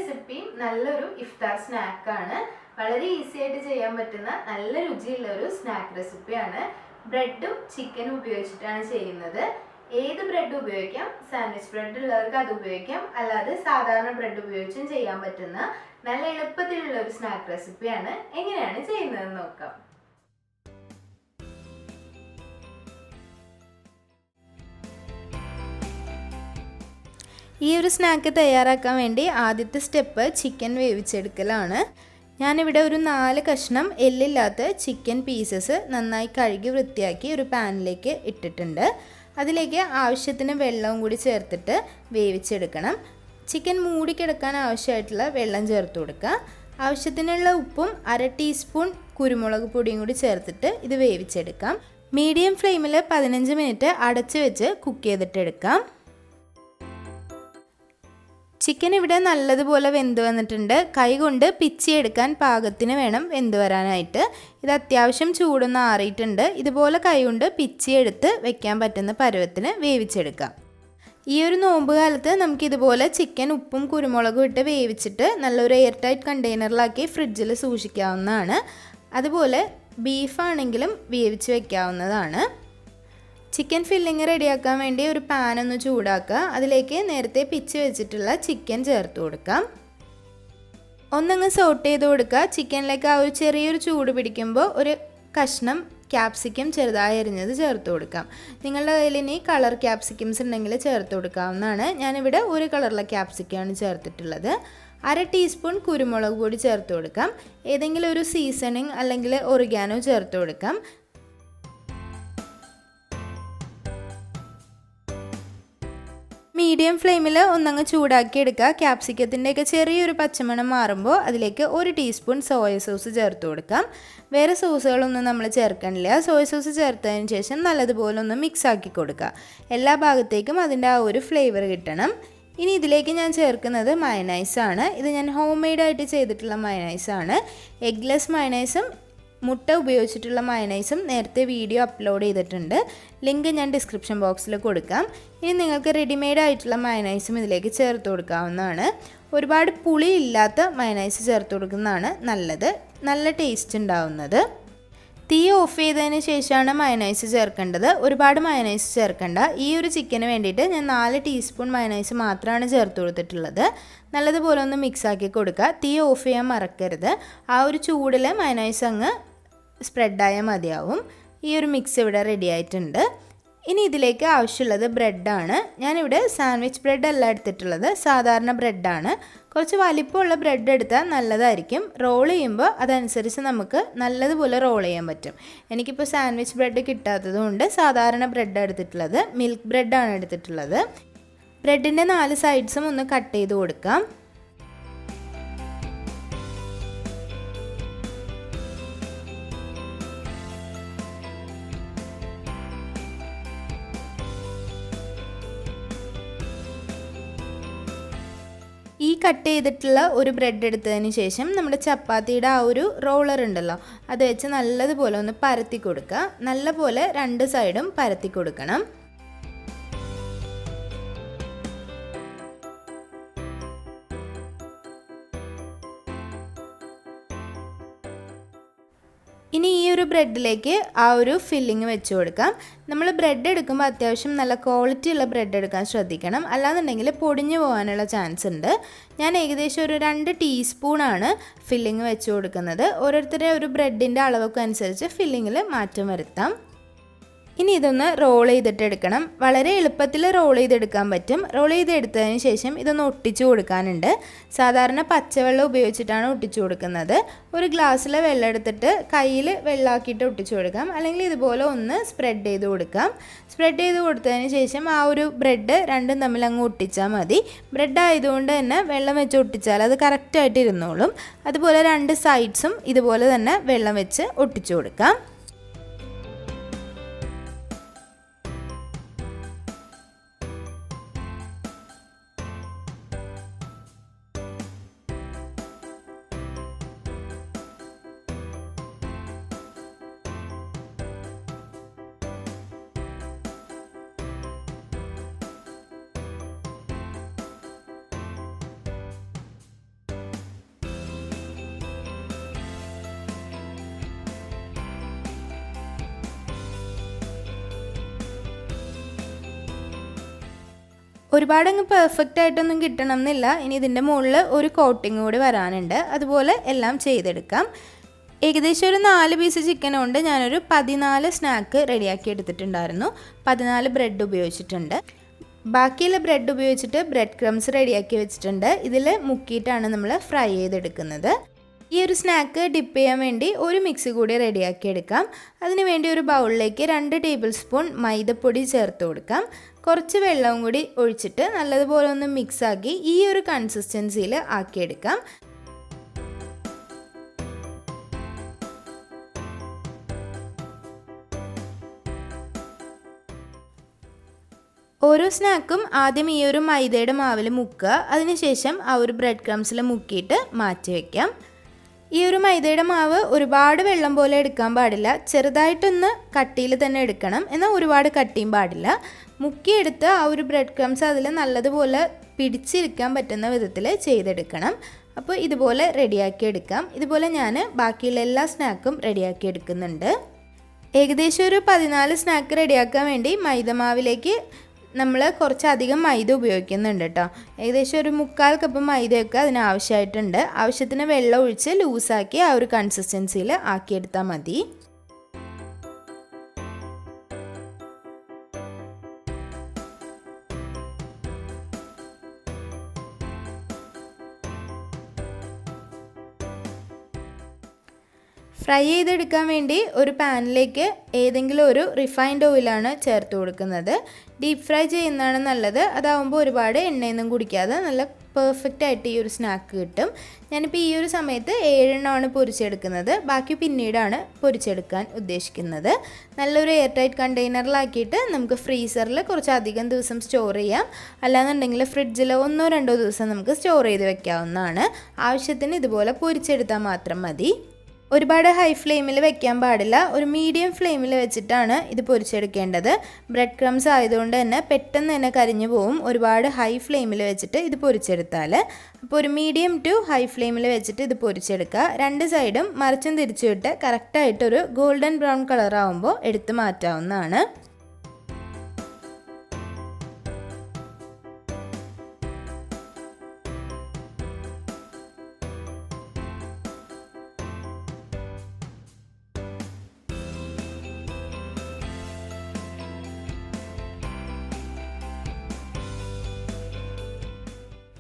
റെസിപ്പിയും നല്ലൊരു ഇഫ്താർ സ്നാക്കാണ്. വളരെ ഈസി ആയിട്ട് ചെയ്യാൻ പറ്റുന്ന നല്ല രുചിയുള്ള ഒരു സ്നാക്ക് റെസിപ്പിയാണ്. ബ്രെഡും ചിക്കനും ഉപയോഗിച്ചിട്ടാണ് ചെയ്യുന്നത്. ഏത് ബ്രെഡ് ഉപയോഗിക്കാം, സാൻഡ്വിച്ച് ബ്രെഡ് ഉള്ളവർക്ക് അത് ഉപയോഗിക്കാം, അല്ലാതെ സാധാരണ ബ്രെഡ് ഉപയോഗിച്ചും ചെയ്യാൻ പറ്റുന്ന നല്ല എളുപ്പത്തിലുള്ള ഒരു സ്നാക്ക് റെസിപ്പിയാണ്. എങ്ങനെയാണ് ചെയ്യുന്നതെന്ന് നോക്കാം. ഈ ഒരു സ്നാക്ക് തയ്യാറാക്കാൻ വേണ്ടി ആദ്യത്തെ സ്റ്റെപ്പ് ചിക്കൻ വേവിച്ചെടുക്കലാണ്. ഞാനിവിടെ ഒരു 4 കഷ്ണം എല്ലില്ലാത്ത ചിക്കൻ പീസസ് നന്നായി കഴുകി വൃത്തിയാക്കി ഒരു പാനിലേക്ക് ഇട്ടിട്ടുണ്ട്. അതിലേക്ക് ആവശ്യത്തിന് വെള്ളവും കൂടി ചേർത്തിട്ട് വേവിച്ചെടുക്കണം. ചിക്കൻ മൂടിക്കിടക്കാൻ ആവശ്യമായിട്ടുള്ള വെള്ളം ചേർത്ത് കൊടുക്കുക. ആവശ്യത്തിനുള്ള ഉപ്പും 1/2 ടീസ്പൂൺ കുരുമുളക് പൊടിയും കൂടി ചേർത്തിട്ട് ഇത് വേവിച്ചെടുക്കാം. മീഡിയം ഫ്ലെയിമിൽ 15 മിനിറ്റ് അടച്ചു വെച്ച് കുക്ക് ചെയ്തിട്ടെടുക്കാം. ചിക്കൻ ഇവിടെ നല്ലതുപോലെ വെന്ത് വന്നിട്ടുണ്ട്. കൈ കൊണ്ട് പിച്ചിയെടുക്കാൻ പാകത്തിന് വേണം വെന്ത് വരാനായിട്ട്. ഇത് അത്യാവശ്യം ചൂടൊന്ന് ആറിയിട്ടുണ്ട്. ഇതുപോലെ കൈ കൊണ്ട് പിച്ചിയെടുത്ത് വെക്കാൻ പറ്റുന്ന പരുവത്തിന് വേവിച്ചെടുക്കാം. ഈ ഒരു നോമ്പ് കാലത്ത് നമുക്കിതുപോലെ ചിക്കൻ ഉപ്പും കുരുമുളകും ഇട്ട് വേവിച്ചിട്ട് നല്ലൊരു എയർ ടൈറ്റ് കണ്ടെയ്നറിലാക്കി ഫ്രിഡ്ജിൽ സൂക്ഷിക്കാവുന്നതാണ്. അതുപോലെ ബീഫാണെങ്കിലും വേവിച്ച് വെക്കാവുന്നതാണ്. ചിക്കൻ ഫില്ലിങ് റെഡിയാക്കാൻ വേണ്ടി ഒരു പാൻ ഒന്ന് ചൂടാക്കുക. അതിലേക്ക് നേരത്തെ പിച്ച് വെച്ചിട്ടുള്ള ചിക്കൻ ചേർത്ത് കൊടുക്കാം. ഒന്നങ്ങ് സോട്ട് ചെയ്ത് കൊടുക്കുക. ചിക്കനിലേക്ക് ആ ഒരു ചെറിയൊരു ചൂട് പിടിക്കുമ്പോൾ ഒരു കഷ്ണം ക്യാപ്സിക്കം ചെറുതായി അരിഞ്ഞത് ചേർത്ത് കൊടുക്കാം. നിങ്ങളുടെ കയ്യിൽ ഇനി കളർ ക്യാപ്സിക്കംസ് ഉണ്ടെങ്കിൽ ചേർത്ത് കൊടുക്കാവുന്നതാണ്. ഞാനിവിടെ ഒരു കളറിലെ ക്യാപ്സിക്കമാണ് ചേർത്തിട്ടുള്ളത്. 1/2 ടീസ്പൂൺ കുരുമുളക് പൊടി ചേർത്ത് കൊടുക്കാം. ഏതെങ്കിലും ഒരു സീസണിങ് അല്ലെങ്കിൽ ഒറിഗാനോ ചേർത്ത് കൊടുക്കാം. മീഡിയം ഫ്ലെയിമിൽ ഒന്നങ്ങ് ചൂടാക്കി എടുക്കുക. ക്യാപ്സിക്കത്തിൻ്റെയൊക്കെ ചെറിയൊരു പച്ചമണം മാറുമ്പോൾ അതിലേക്ക് 1 ടീസ്പൂൺ സോയ സോസ് ചേർത്ത് കൊടുക്കാം. വേറെ സോസുകളൊന്നും നമ്മൾ ചേർക്കണില്ല. സോയ സോസ് ചേർത്തതിന് ശേഷം നല്ലതുപോലെ ഒന്ന് മിക്സ് ആക്കി കൊടുക്കുക. എല്ലാ ഭാഗത്തേക്കും അതിൻ്റെ ആ ഒരു ഫ്ലേവർ കിട്ടണം. ഇനി ഇതിലേക്ക് ഞാൻ ചേർക്കുന്നത് മയണൈസാണ്. ഇത് ഞാൻ ഹോം മെയ്ഡായിട്ട് ചെയ്തിട്ടുള്ള മയണൈസാണ്. എഗ്ലെസ് മയണൈസും മുട്ട ഉപയോഗിച്ചിട്ടുള്ള മയണൈസും നേരത്തെ വീഡിയോ അപ്ലോഡ് ചെയ്തിട്ടുണ്ട്. ലിങ്ക് ഞാൻ ഡിസ്ക്രിപ്ഷൻ ബോക്സിൽ കൊടുക്കാം. ഇനി നിങ്ങൾക്ക് റെഡിമെയ്ഡ് ആയിട്ടുള്ള മയണൈസും ഇതിലേക്ക് ചേർത്ത് കൊടുക്കാവുന്നതാണ്. ഒരുപാട് പുളി ഇല്ലാത്ത മയണൈസ് ചേർത്ത് കൊടുക്കുന്നതാണ് നല്ലത്. നല്ല ടേസ്റ്റ് ഉണ്ടാവുന്നത്. തീ ഓഫ് ചെയ്തതിന് ശേഷമാണ് മയണൈസ് ചേർക്കേണ്ടത്. ഒരുപാട് മയണൈസ് ചേർക്കേണ്ട. ഈ ഒരു ചിക്കന് വേണ്ടിയിട്ട് ഞാൻ 4 ടീസ്പൂൺ മയണൈസ് മാത്രമാണ് ചേർത്ത് കൊടുത്തിട്ടുള്ളത്. നല്ലതുപോലെ ഒന്ന് മിക്സ് ആക്കി കൊടുക്കുക. തീ ഓഫ് ചെയ്യാൻ മറക്കരുത്. ആ ഒരു ചൂടിൽ മയണൈസ് അങ്ങ് സ്പ്രെഡായാൽ മതിയാവും. ഈ ഒരു മിക്സ് ഇവിടെ റെഡി ആയിട്ടുണ്ട്. ഇനി ഇതിലേക്ക് ആവശ്യമുള്ളത് ബ്രെഡാണ്. ഞാനിവിടെ സാൻഡ്വിച്ച് ബ്രെഡ് അല്ല എടുത്തിട്ടുള്ളത്, സാധാരണ ബ്രെഡാണ്. കുറച്ച് വലിപ്പമുള്ള ബ്രെഡ് എടുത്താൽ നല്ലതായിരിക്കും. റോൾ ചെയ്യുമ്പോൾ അതനുസരിച്ച് നമുക്ക് നല്ലതുപോലെ റോൾ ചെയ്യാൻ പറ്റും. എനിക്കിപ്പോൾ സാൻഡ്വിച്ച് ബ്രെഡ് കിട്ടാത്തത് കൊണ്ട് സാധാരണ ബ്രെഡ് എടുത്തിട്ടുള്ളത്. മിൽക്ക് ബ്രെഡാണ് എടുത്തിട്ടുള്ളത്. ബ്രെഡിൻ്റെ 4 സൈഡ്സും ഒന്ന് കട്ട് ചെയ്ത് കൊടുക്കാം. ഈ കട്ട് ചെയ്തിട്ടുള്ള ഒരു ബ്രെഡ് എടുത്തതിന് ശേഷം നമ്മുടെ ചപ്പാത്തിയുടെ ആ ഒരു റോളർ ഉണ്ടല്ലോ, അത് വെച്ച് നല്ലതുപോലെ ഒന്ന് പരത്തി കൊടുക്കുക. നല്ലപോലെ 2 സൈഡും പരത്തി കൊടുക്കണം. ഇനി ഈ ഒരു ബ്രെഡിലേക്ക് ആ ഒരു ഫില്ലിങ് വെച്ച് കൊടുക്കാം. നമ്മൾ ബ്രെഡ് എടുക്കുമ്പോൾ അത്യാവശ്യം നല്ല ക്വാളിറ്റി ഉള്ള ബ്രെഡ് എടുക്കാൻ ശ്രദ്ധിക്കണം. അല്ലാന്നുണ്ടെങ്കിൽ പൊടിഞ്ഞു പോകാനുള്ള ചാൻസ് ഉണ്ട്. ഞാൻ ഏകദേശം ഒരു 2 ടീസ്പൂണാണ് ഫില്ലിങ് വെച്ച് കൊടുക്കുന്നത്. ഓരോരുത്തരുടെ ഒരു ബ്രെഡിൻ്റെ അളവൊക്കെ അനുസരിച്ച് ഫില്ലിങ്ങിൽ മാറ്റം വരുത്താം. ഇനി ഇതൊന്ന് റോൾ ചെയ്തിട്ടെടുക്കണം. വളരെ എളുപ്പത്തിൽ റോൾ ചെയ്തെടുക്കാൻ പറ്റും. റോൾ ചെയ്തെടുത്തതിന് ശേഷം ഇതൊന്ന് ഒട്ടിച്ചു കൊടുക്കാനുണ്ട്. സാധാരണ പച്ചവെള്ളം ഉപയോഗിച്ചിട്ടാണ് ഒട്ടിച്ചു കൊടുക്കുന്നത്. ഒരു ഗ്ലാസ്സിൽ വെള്ളം എടുത്തിട്ട് കയ്യിൽ വെള്ളമാക്കിയിട്ട് ഒട്ടിച്ചു കൊടുക്കാം. അല്ലെങ്കിൽ ഇതുപോലെ ഒന്ന് സ്പ്രെഡ് ചെയ്ത് കൊടുക്കാം. സ്പ്രെഡ് ചെയ്ത് കൊടുത്തതിന് ശേഷം ആ ഒരു ബ്രെഡ് രണ്ടും തമ്മിൽ അങ്ങ് ഒട്ടിച്ചാൽ മതി. ബ്രെഡ് ആയതുകൊണ്ട് തന്നെ വെള്ളം വെച്ച് ഒട്ടിച്ചാൽ അത് കറക്റ്റായിട്ട് ഇരുന്നോളും. അതുപോലെ 2 സൈഡ്സും ഇതുപോലെ തന്നെ വെള്ളം വെച്ച് ഒട്ടിച്ചു കൊടുക്കാം. ഒരുപാടങ്ങ് പെർഫെക്റ്റ് ആയിട്ടൊന്നും കിട്ടണം എന്നില്ല. ഇനി ഇതിൻ്റെ മുകളിൽ ഒരു കോട്ടിങ് കൂടി വരാനുണ്ട്. അതുപോലെ എല്ലാം ചെയ്തെടുക്കാം. ഏകദേശം ഒരു 4 പീസ് ചിക്കൻ കൊണ്ട് ഞാനൊരു 14 സ്നാക്ക് റെഡിയാക്കി എടുത്തിട്ടുണ്ടായിരുന്നു. 14 ബ്രെഡ് ഉപയോഗിച്ചിട്ടുണ്ട്. ബാക്കിയുള്ള ബ്രെഡ് ഉപയോഗിച്ചിട്ട് ബ്രെഡ് ക്രംസ് റെഡിയാക്കി വെച്ചിട്ടുണ്ട്. ഇതിൽ മുക്കിയിട്ടാണ് നമ്മൾ ഫ്രൈ ചെയ്തെടുക്കുന്നത്. ഈ ഒരു സ്നാക്ക് ഡിപ്പ് ചെയ്യാൻ വേണ്ടി ഒരു മിക്സ് കൂടി റെഡിയാക്കി എടുക്കാം. അതിന് വേണ്ടി ഒരു ബൗളിലേക്ക് 2 ടേബിൾ സ്പൂൺ മൈദപ്പൊടി ചേർത്ത് കൊടുക്കാം. കുറച്ച് വെള്ളവും കൂടി ഒഴിച്ചിട്ട് നല്ലതുപോലെ ഒന്ന് മിക്സാക്കി ഈ ഒരു കൺസിസ്റ്റൻസിയിൽ ആക്കിയെടുക്കാം. ഓരോ സ്നാക്കും ആദ്യം ഈ ഒരു മൈദയുടെ മാവിൽ മുക്കുക. അതിനുശേഷം ആ ഒരു ബ്രെഡ് ക്രംസിൽ മുക്കിയിട്ട് മാറ്റി വയ്ക്കാം. ഈ ഒരു മൈദയുടെ മാവ് ഒരുപാട് വെള്ളം പോലെ എടുക്കാൻ പാടില്ല. ചെറുതായിട്ടൊന്ന് കട്ടിയിൽ തന്നെ എടുക്കണം. എന്നാൽ ഒരുപാട് കട്ടിയും പാടില്ല. മുക്കിയെടുത്ത് ആ ഒരു ബ്രെഡ് ക്രംസ് അതിൽ നല്ലതുപോലെ പിടിച്ചിരിക്കാൻ പറ്റുന്ന വിധത്തിൽ ചെയ്തെടുക്കണം. അപ്പോൾ ഇതുപോലെ റെഡിയാക്കി എടുക്കാം. ഇതുപോലെ ഞാൻ ബാക്കിയുള്ള എല്ലാ സ്നാക്കും റെഡിയാക്കി എടുക്കുന്നുണ്ട്. ഏകദേശം ഒരു 14 സ്നാക്ക് റെഡിയാക്കാൻ വേണ്ടി മൈദമാവിലേക്ക് നമ്മൾ കുറച്ചധികം മൈദ ഉപയോഗിക്കുന്നുണ്ട് കേട്ടോ. ഏകദേശം ഒരു 3/4 കപ്പ് മൈദയൊക്കെ അതിനാവശ്യമായിട്ടുണ്ട്. ആവശ്യത്തിന് വെള്ളം ഒഴിച്ച് ലൂസാക്കി ആ ഒരു കൺസിസ്റ്റൻസിയിൽ ആക്കിയെടുത്താൽ മതി. ഫ്രൈ ചെയ്തെടുക്കാൻ വേണ്ടി ഒരു പാനിലേക്ക് ഏതെങ്കിലും ഒരു റിഫൈൻഡ് ഓയിലാണ് ചേർത്ത് കൊടുക്കുന്നത്. ഡീപ്പ് ഫ്രൈ ചെയ്യുന്നതാണ് നല്ലത്. അതാവുമ്പോൾ ഒരുപാട് എണ്ണയൊന്നും കുടിക്കാതെ നല്ല പെർഫെക്റ്റ് ആയിട്ട് ഈ ഒരു സ്നാക്ക് കിട്ടും. ഞാനിപ്പോൾ ഈ ഒരു സമയത്ത് 7 എണ്ണമാണ് പൊരിച്ചെടുക്കുന്നത്. ബാക്കി പിന്നീടാണ് പൊരിച്ചെടുക്കാൻ ഉദ്ദേശിക്കുന്നത്. നല്ലൊരു എയർ ടൈറ്റ് കണ്ടെയ്നറിലാക്കിയിട്ട് നമുക്ക് ഫ്രീസറിൽ കുറച്ചധികം ദിവസം സ്റ്റോർ ചെയ്യാം. അല്ലാന്നുണ്ടെങ്കിൽ ഫ്രിഡ്ജിൽ 1-2 ദിവസം നമുക്ക് സ്റ്റോർ ചെയ്ത് വെക്കാവുന്നതാണ്. ആവശ്യത്തിന് ഇതുപോലെ പൊരിച്ചെടുത്താൽ മാത്രം മതി. ഒരുപാട് ഹൈ ഫ്ലെയിമിൽ വെക്കാൻ പാടില്ല. ഒരു മീഡിയം ഫ്ലെയിമിൽ വെച്ചിട്ടാണ് ഇത് പൊരിച്ചെടുക്കേണ്ടത്. ബ്രെഡ് ക്രംസ് ആയതുകൊണ്ട് തന്നെ പെട്ടെന്ന് തന്നെ കരിഞ്ഞു പോവും ഒരുപാട് ഹൈ ഫ്ലെയിമിൽ വെച്ചിട്ട് ഇത് പൊരിച്ചെടുത്താൽ. അപ്പോൾ ഒരു മീഡിയം ടു ഹൈ ഫ്ലെയിമിൽ വെച്ചിട്ട് ഇത് പൊരിച്ചെടുക്കുക. 2 സൈഡും മറിച്ചും തിരിച്ചുവിട്ട് കറക്റ്റായിട്ടൊരു ഗോൾഡൻ ബ്രൗൺ കളറാവുമ്പോൾ എടുത്ത് മാറ്റാവുന്നതാണ്.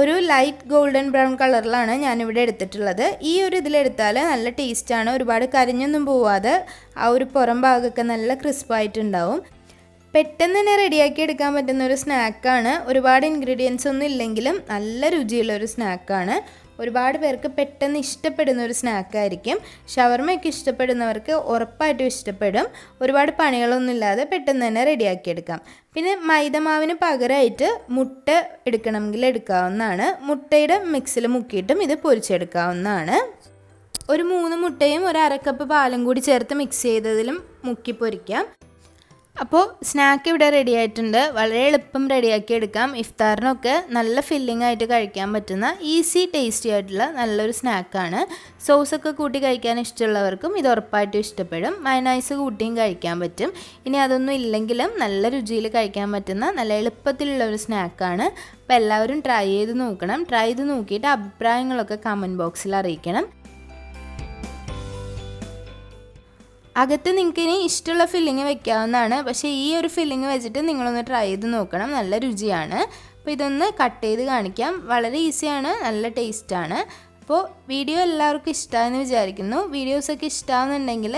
ഒരു ലൈറ്റ് ഗോൾഡൻ ബ്രൗൺ കളറിലാണ് ഞാനിവിടെ എടുത്തിട്ടുള്ളത്. ഈ ഒരു ഇതിലെടുത്താൽ നല്ല ടേസ്റ്റാണ്. ഒരുപാട് കരിഞ്ഞൊന്നും പോവാതെ ആ ഒരു പുറം ഭാഗമൊക്കെ നല്ല ക്രിസ്പായിട്ടുണ്ടാവും. പെട്ടെന്ന് തന്നെ റെഡിയാക്കി എടുക്കാൻ പറ്റുന്ന ഒരു സ്നാക്കാണ്. ഒരുപാട് ഇൻഗ്രീഡിയൻസ് ഒന്നും ഇല്ലെങ്കിലും നല്ല രുചിയുള്ളൊരു സ്നാക്കാണ്. ഒരുപാട് പേർക്ക് പെട്ടെന്ന് ഇഷ്ടപ്പെടുന്ന ഒരു സ്നാക്കായിരിക്കും. ഷവർമയൊക്കെ ഇഷ്ടപ്പെടുന്നവർക്ക് ഉറപ്പായിട്ടും ഇഷ്ടപ്പെടും. ഒരുപാട് പണികളൊന്നും ഇല്ലാതെ പെട്ടെന്ന് തന്നെ റെഡിയാക്കിയെടുക്കാം. പിന്നെ മൈദമാവിന് പകരമായിട്ട് മുട്ട എടുക്കണമെങ്കിൽ എടുക്കാവുന്നതാണ്. മുട്ടയുടെ മിക്സിൽ മുക്കിയിട്ടും ഇത് പൊരിച്ചെടുക്കാവുന്നതാണ്. ഒരു 3 മുട്ടയും ഒരു 1/2 കപ്പ് പാലും കൂടി ചേർത്ത് മിക്സ് ചെയ്തതിലും മുക്കി പൊരിക്കാം. അപ്പോൾ സ്നാക്ക് ഇവിടെ റെഡി ആയിട്ടുണ്ട്. വളരെ എളുപ്പം റെഡിയാക്കി എടുക്കാം. ഇഫ്താറിനൊക്കെ നല്ല ഫില്ലിംഗ് ആയിട്ട് കഴിക്കാൻ പറ്റുന്ന ഈസി ടേസ്റ്റി ആയിട്ടുള്ള നല്ലൊരു സ്നാക്കാണ്. സോസൊക്കെ കൂട്ടി കഴിക്കാൻ ഇഷ്ടമുള്ളവർക്കും ഇത് ഉറപ്പായിട്ടും ഇഷ്ടപ്പെടും. മയണൈസ് കൂട്ടിയും കഴിക്കാൻ പറ്റും. ഇനി അതൊന്നും ഇല്ലെങ്കിലും നല്ല രുചിയിൽ കഴിക്കാൻ പറ്റുന്ന നല്ല എളുപ്പത്തിലുള്ള ഒരു സ്നാക്കാണ്. അപ്പോൾ എല്ലാവരും ട്രൈ ചെയ്ത് നോക്കണം. ട്രൈ ചെയ്ത് നോക്കിയിട്ട് അഭിപ്രായങ്ങളൊക്കെ കമൻറ്റ് ബോക്സിൽ അറിയിക്കണം. അകത്ത് നിങ്ങൾക്ക് ഇനി ഇഷ്ടമുള്ള ഫില്ലിങ് വെക്കാവുന്നതാണ്. പക്ഷേ ഈ ഒരു ഫില്ലിങ് വെച്ചിട്ട് നിങ്ങളൊന്ന് ട്രൈ ചെയ്ത് നോക്കണം. നല്ല രുചിയാണ്. അപ്പോൾ ഇതൊന്ന് കട്ട് ചെയ്ത് കാണിക്കാം. വളരെ ഈസിയാണ്, നല്ല ടേസ്റ്റാണ്. അപ്പോൾ വീഡിയോ എല്ലാവർക്കും ഇഷ്ടമായെന്ന് വിചാരിക്കുന്നു. വീഡിയോസൊക്കെ ഇഷ്ടമാകുന്നുണ്ടെങ്കിൽ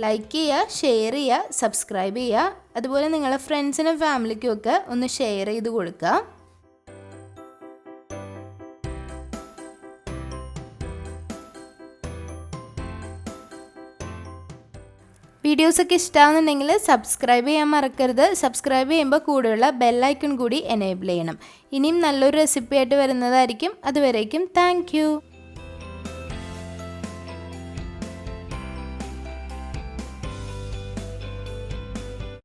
ലൈക്ക് ചെയ്യുക, ഷെയർ ചെയ്യുക, സബ്സ്ക്രൈബ് ചെയ്യുക. അതുപോലെ നിങ്ങളുടെ ഫ്രണ്ട്സിനും ഫാമിലിക്കും ഒക്കെ ഒന്ന് ഷെയർ ചെയ്ത് കൊടുക്കുക. വീഡിയോസൊക്കെ ഇഷ്ടമാകുന്നുണ്ടെങ്കിൽ സബ്സ്ക്രൈബ് ചെയ്യാൻ മറക്കരുത്. സബ്സ്ക്രൈബ് ചെയ്യുമ്പോൾ കൂടെയുള്ള ബെല്ലൈക്കൺ കൂടി എനേബിൾ ചെയ്യണം. ഇനിയും നല്ലൊരു റെസിപ്പി ആയിട്ട് വരുന്നതായിരിക്കും. അതുവരേക്കും താങ്ക് യു.